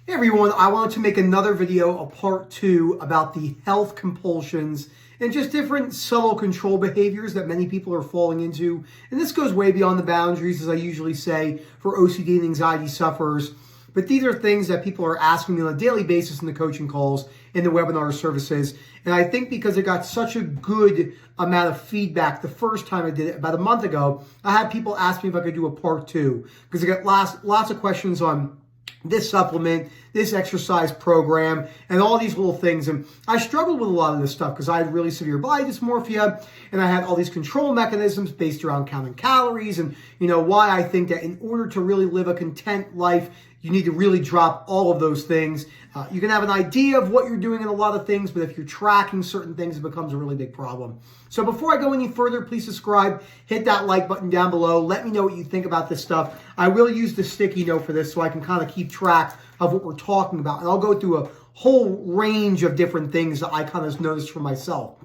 Hey everyone, I wanted to make another video, a part 2, about the health compulsions and just different subtle control behaviors that many people are falling into. And this goes way beyond the boundaries, as I usually say, for OCD and anxiety sufferers. But these are things that people are asking me on a daily basis in the coaching calls, in the webinar services. And I think because it got such a good amount of feedback the first time I did it, about a month ago, I had people ask me if I could do a part 2. Because I got lots of questions on this supplement, this exercise program, and all these little things. And I struggled with a lot of this stuff because I had really severe body dysmorphia, and I had all these control mechanisms based around counting calories, and why I think that in order to really live a content life, you need to really drop all of those things. You can have an idea of what you're doing in a lot of things, but if you're tracking certain things, it becomes a really big problem. So before I go any further, please subscribe, hit that like button down below. Let me know what you think about this stuff. I will use the sticky note for this so I can kind of keep track of what we're talking about. And I'll go through a whole range of different things that I kind of noticed for myself.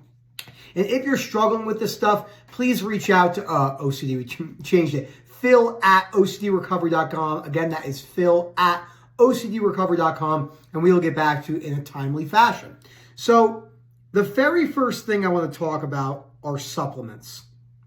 And if you're struggling with this stuff, please reach out to OCD. We changed it. Phil@OCDrecovery.com. Again, that is Phil@OCDrecovery.com, and we will get back to you in a timely fashion. So the very first thing I want to talk about are supplements.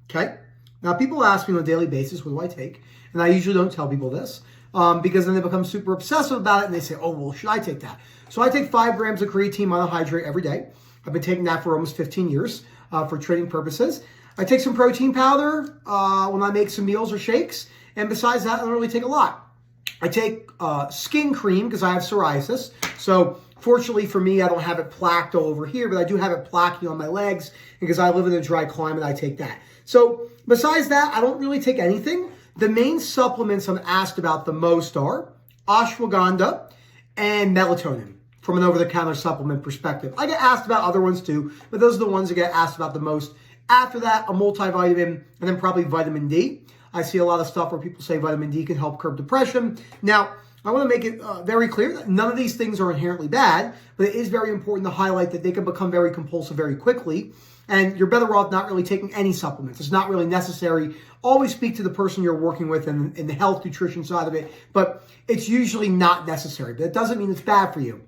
Okay? Now, people ask me on a daily basis, what do I take? And I usually don't tell people this because then they become super obsessive about it and they say, oh, well, should I take that? So I take 5 grams of creatine monohydrate every day. I've been taking that for almost 15 years for training purposes. I take some protein powder when I make some meals or shakes. And besides that, I don't really take a lot. I take skin cream because I have psoriasis. So fortunately for me, I don't have it plaqued all over here, but I do have it plaquing on my legs. Because I live in a dry climate, I take that. So besides that, I don't really take anything. The main supplements I'm asked about the most are ashwagandha and melatonin from an over-the-counter supplement perspective. I get asked about other ones too, but those are the ones that get asked about the most. After that, a multivitamin, and then probably vitamin D. I see a lot of stuff where people say vitamin D can help curb depression. Now, I want to make it very clear that none of these things are inherently bad, but it is very important to highlight that they can become very compulsive very quickly, and you're better off not really taking any supplements. It's not really necessary. Always speak to the person you're working with in the health nutrition side of it, but it's usually not necessary. But it doesn't mean it's bad for you.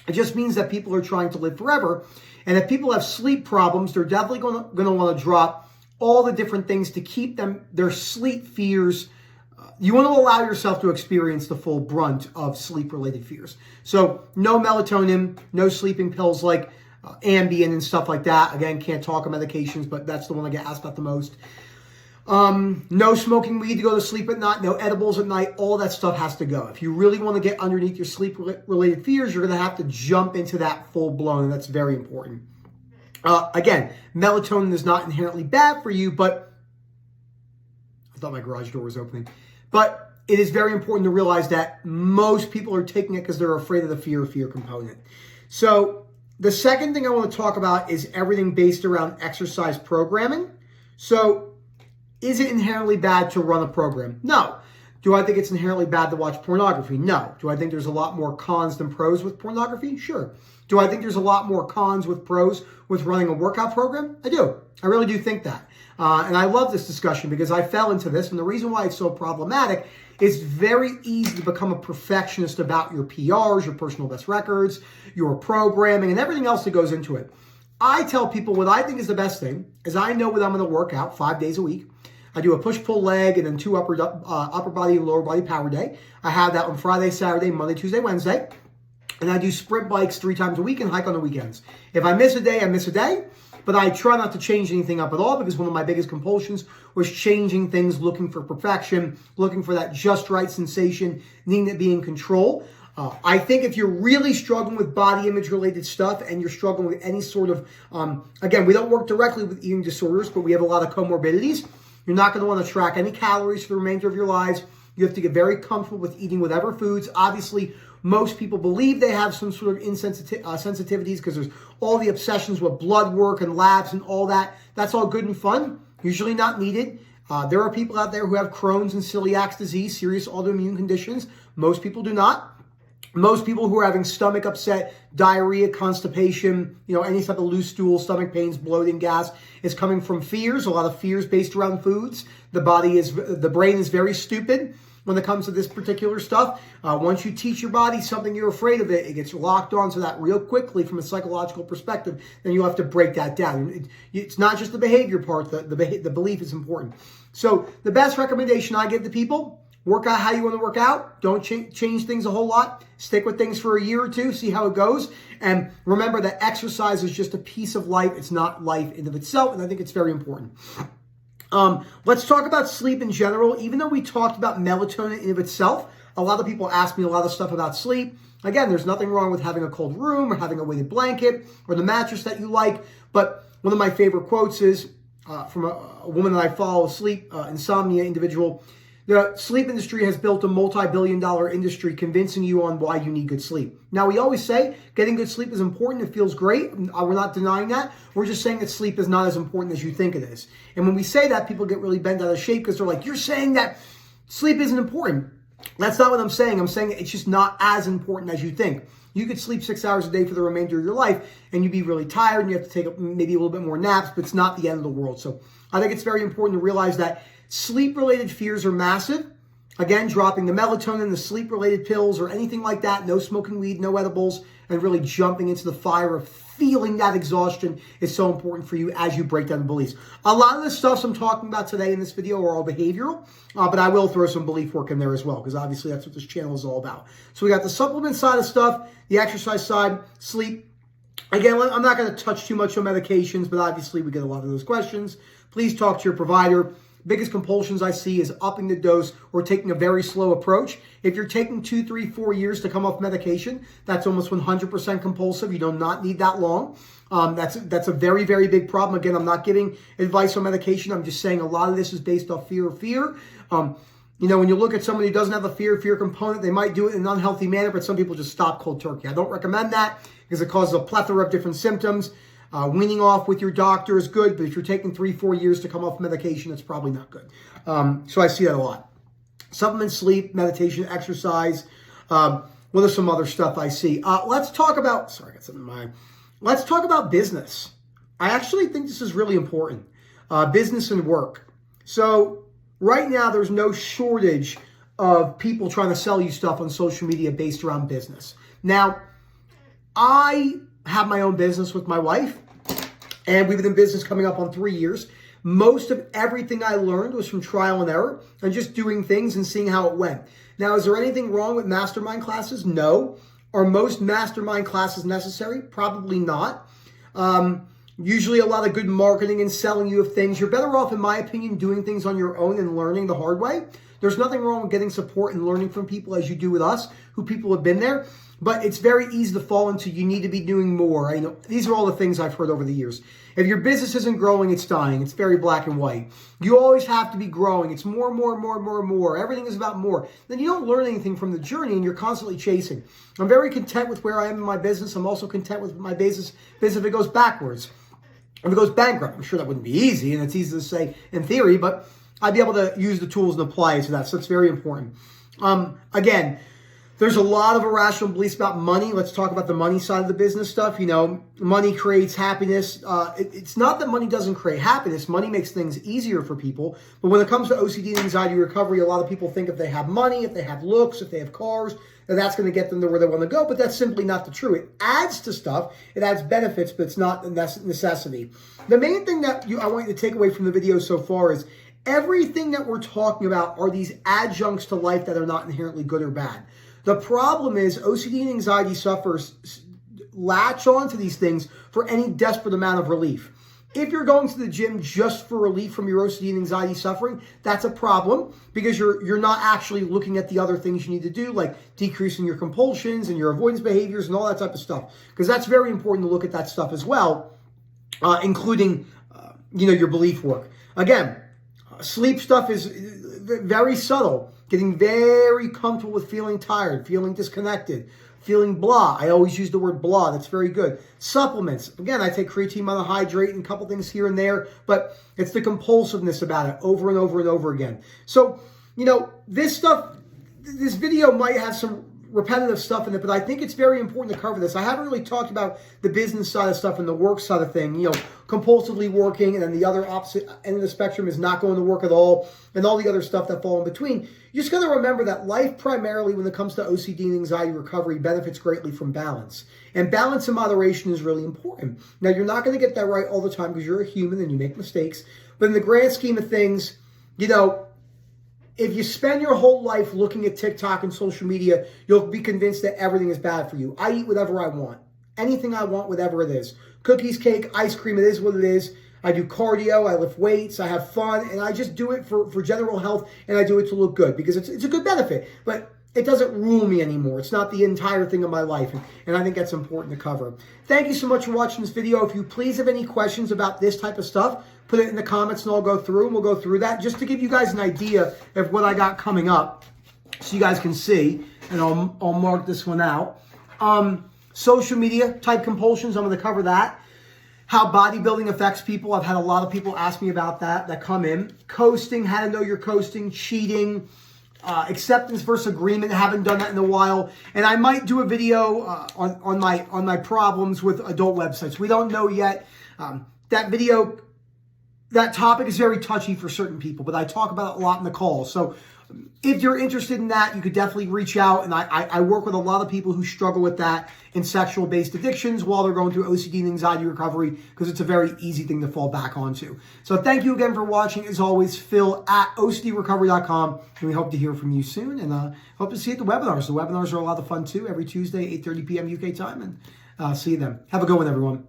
It just means that people are trying to live forever. And if people have sleep problems, they're definitely going to want to drop all the different things to keep their sleep fears. You want to allow yourself to experience the full brunt of sleep-related fears. So no melatonin, no sleeping pills like Ambien and stuff like that. Again, can't talk of medications, but that's the one I get asked about the most. No smoking weed to go to sleep at night, no edibles at night, all that stuff has to go. If you really want to get underneath your sleep-related fears, you're going to have to jump into that full-blown, and that's very important. Again, melatonin is not inherently bad for you, but I thought my garage door was opening. But it is very important to realize that most people are taking it because they're afraid of the fear component. So the second thing I want to talk about is everything based around exercise programming. So is it inherently bad to run a program? No. Do I think it's inherently bad to watch pornography? No. Do I think there's a lot more cons than pros with pornography? Sure. Do I think there's a lot more cons with pros with running a workout program? I do. I really do think that. And I love this discussion because I fell into this. And the reason why it's so problematic is very easy to become a perfectionist about your PRs, your personal best records, your programming, and everything else that goes into it. I tell people what I think is the best thing is I know what I'm going to work out 5 days a week. I do a push-pull leg and then 2 upper body and lower body power day. I have that on Friday, Saturday, Monday, Tuesday, Wednesday. And I do sprint bikes 3 times a week and hike on the weekends. If I miss a day, I miss a day. But I try not to change anything up at all because one of my biggest compulsions was changing things, looking for perfection, looking for that just right sensation, needing to be in control. I think if you're really struggling with body image related stuff and you're struggling with any sort of, again, we don't work directly with eating disorders, but we have a lot of comorbidities. You're not going to want to track any calories for the remainder of your lives. You have to get very comfortable with eating whatever foods. Obviously, most people believe they have some sort of sensitivities because there's all the obsessions with blood work and labs and all that. That's all good and fun. Usually not needed. There are people out there who have Crohn's and celiac disease, serious autoimmune conditions. Most people do not. Most people who are having stomach upset, diarrhea, constipation, any type of loose stool, stomach pains, bloating, gas, is coming from fears, a lot of fears based around foods. The brain is very stupid. when it comes to this particular stuff. Once you teach your body something you're afraid of it gets locked onto that real quickly from a psychological perspective. Then you have to break that down. It's not just the behavior part. The belief is important. So the best recommendation I give to people: work out how you want to work out. Don't change things a whole lot. Stick with things for a year or two. See how it goes. And remember that exercise is just a piece of life. It's not life in and of itself. And I think it's very important. Let's talk about sleep in general. Even though we talked about melatonin in and of itself, a lot of people ask me a lot of stuff about sleep. Again, there's nothing wrong with having a cold room or having a weighted blanket or the mattress that you like. But one of my favorite quotes is from a woman that I follow, a sleep insomnia individual. The sleep industry has built a multi-billion-dollar industry convincing you on why you need good sleep. Now, we always say getting good sleep is important. It feels great. We're not denying that. We're just saying that sleep is not as important as you think it is. And when we say that, people get really bent out of shape because they're like, you're saying that sleep isn't important. That's not what I'm saying. I'm saying it's just not as important as you think. You could sleep 6 hours a day for the remainder of your life and you'd be really tired and you have to take maybe a little bit more naps, but it's not the end of the world. So I think it's very important to realize that sleep-related fears are massive. Again, dropping the melatonin, the sleep-related pills, or anything like that. No smoking weed, no edibles, and really jumping into the fire of feeling that exhaustion is so important for you as you break down the beliefs. A lot of the stuff I'm talking about today in this video are all behavioral, but I will throw some belief work in there as well, because obviously that's what this channel is all about. So we got the supplement side of stuff, the exercise side, sleep. Again, I'm not going to touch too much on medications, but obviously we get a lot of those questions. Please talk to your provider. Biggest compulsions I see is upping the dose or taking a very slow approach. If you're taking 2, 3, 4 years to come off medication, that's almost 100% compulsive. You do not need that long. That's a very, very big problem. Again, I'm not giving advice on medication. I'm just saying a lot of this is based off fear of fear. When you look at somebody who doesn't have a fear component, they might do it in an unhealthy manner, but some people just stop cold turkey. I don't recommend that because it causes a plethora of different symptoms. Weaning off with your doctor is good, but if you're taking 3, 4 years to come off medication, it's probably not good. So I see that a lot. Supplement, sleep, meditation, exercise. What are some other stuff I see? Let's talk about, sorry, I got something in mind. Let's talk about business. I actually think this is really important. Business and work. So right now, there's no shortage of people trying to sell you stuff on social media based around business. Now, I have my own business with my wife, and we've been in business coming up on 3 years. Most of everything I learned was from trial and error and just doing things and seeing how it went. Now, is there anything wrong with mastermind classes? No. Are most mastermind classes necessary? Probably not. Usually a lot of good marketing and selling you of things. You're better off, in my opinion, doing things on your own and learning the hard way. There's nothing wrong with getting support and learning from people as you do with us, who people have been there. But it's very easy to fall into you need to be doing more. These are all the things I've heard over the years. If your business isn't growing, it's dying. It's very black and white. You always have to be growing. It's more, more, more, more, more. Everything is about more. Then you don't learn anything from the journey and you're constantly chasing. I'm very content with where I am in my business. I'm also content with my business if it goes backwards. If it goes bankrupt, I'm sure that wouldn't be easy, and it's easy to say in theory, but I'd be able to use the tools and apply it to that. So it's very important. Again, there's a lot of irrational beliefs about money. Let's talk about the money side of the business stuff. Money creates happiness. It's not that money doesn't create happiness. Money makes things easier for people. But when it comes to OCD and anxiety recovery, a lot of people think if they have money, if they have looks, if they have cars, that's going to get them to where they want to go. But that's simply not the truth. It adds to stuff. It adds benefits, but it's not a necessity. The main thing that I want you to take away from the video so far is everything that we're talking about are these adjuncts to life that are not inherently good or bad. The problem is OCD and anxiety sufferers latch onto these things for any desperate amount of relief. If you're going to the gym just for relief from your OCD and anxiety suffering, that's a problem because you're not actually looking at the other things you need to do, like decreasing your compulsions and your avoidance behaviors and all that type of stuff. Because that's very important to look at that stuff as well, including your belief work. Again, sleep stuff is very subtle. Getting very comfortable with feeling tired, feeling disconnected, feeling blah. I always use the word blah. That's very good. Supplements. Again, I take creatine monohydrate and a couple things here and there, but it's the compulsiveness about it over and over and over again. So, this stuff, this video might have some repetitive stuff in it, but I think it's very important to cover this. I haven't really talked about the business side of stuff and the work side of thing, compulsively working, and then the other opposite end of the spectrum is not going to work at all, and all the other stuff that fall in between. You just got to remember that life primarily, when it comes to OCD and anxiety recovery, benefits greatly from balance. And balance and moderation is really important. Now, you're not going to get that right all the time because you're a human and you make mistakes. But in the grand scheme of things, if you spend your whole life looking at TikTok and social media, you'll be convinced that everything is bad for you. I eat whatever I want. Anything I want, whatever it is. Cookies, cake, ice cream, it is what it is. I do cardio, I lift weights, I have fun, and I just do it for general health, and I do it to look good because it's a good benefit. But it doesn't rule me anymore. It's not the entire thing of my life, and I think that's important to cover. Thank you so much for watching this video. If you please have any questions about this type of stuff, put it in the comments and I'll go through, and we'll go through that just to give you guys an idea of what I got coming up so you guys can see, and I'll mark this one out. Social media type compulsions, I'm going to cover that. How bodybuilding affects people. I've had a lot of people ask me about that come in. Coasting, how to know you're coasting, cheating, acceptance versus agreement. Haven't done that in a while. And I might do a video on my problems with adult websites. We don't know yet. That topic is very touchy for certain people, but I talk about it a lot in the call. So if you're interested in that, you could definitely reach out. And I work with a lot of people who struggle with that in sexual-based addictions while they're going through OCD and anxiety recovery, because it's a very easy thing to fall back onto. So thank you again for watching. As always, Phil at OCDrecovery.com. And we hope to hear from you soon. And hope to see you at the webinars. The webinars are a lot of fun too, every Tuesday, 8:30 p.m. UK time. And see you then. Have a good one, everyone.